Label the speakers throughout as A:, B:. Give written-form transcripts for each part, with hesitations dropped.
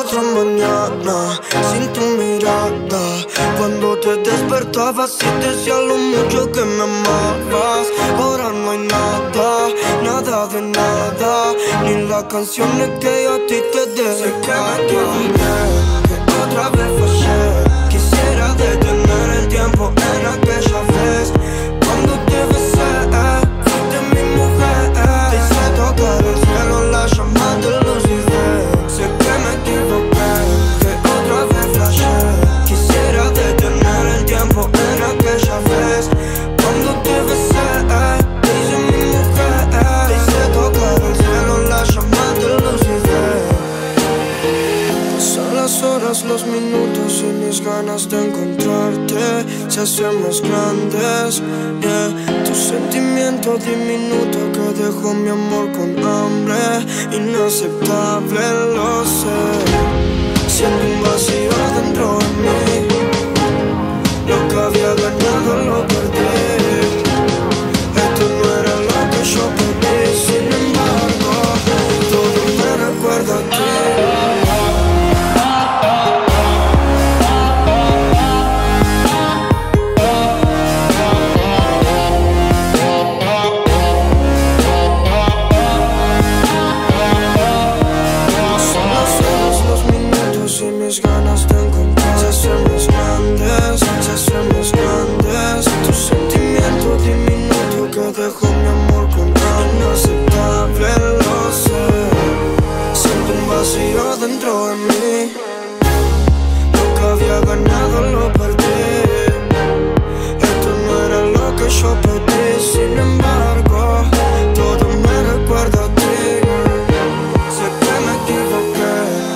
A: nuestra mañana sin tu mirada. Cuando te despertabas y decía lo mucho que me amabas. Ahora no hay nada, nada de nada, ni las canciones que yo a ti te dediqué. Sé que me equivoqué, que otra vez fallé. Quisiera detener el tiempo en aquella vez. Cuando te besé, fuiste mi mujer. Te hice tocar el cielo, la llama de Lucifer. Sé que me equivoqué, que otra vez flashé. Quisiera detener el tiempo en aquella vez. Cuando te besé, te hice mi mujer. Te hice tocar el cielo, la llama de Lucifer. Pasan las horas, los minutos y mis ganas de encontrarte se hacen más grandes, yeah. Tu sentimiento diminuto que dejó mi amor con hambre, inaceptable, lo sé. Siento un vacío dentro de mí. Lo que había ganado lo perdí. Esto no era lo que yo pedí. Sin embargo, todo me recuerda a ti. Mis ganas de encontrar se hacen más grandes, se hacen más grandes. Tu sentimiento diminuto que dejó mi amor con hambre, inaceptable, lo sé. Siento un vacío dentro de mí. Lo que había ganado lo perdí. Esto no era lo que yo pedí. Sin embargo, todo me recuerda a ti. Sé que me equivoqué,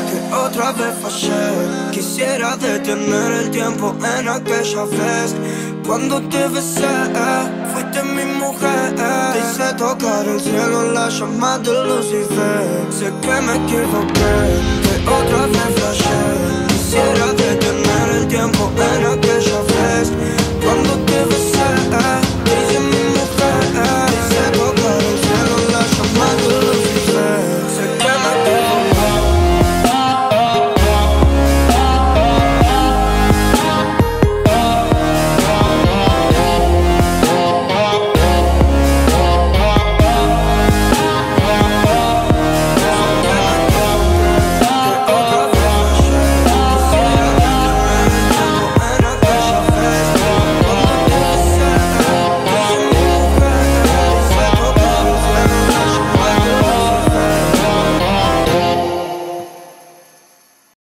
A: que otra vez fallé. Quisiera detener el tiempo en aquella vez. Cuando te besé, fuiste mi mujer. Te hice tocar el cielo, la llama de Lucifer. Sé que me equivoqué, que otra vez flashé. Quisiera detener el tiempo en aquella vez.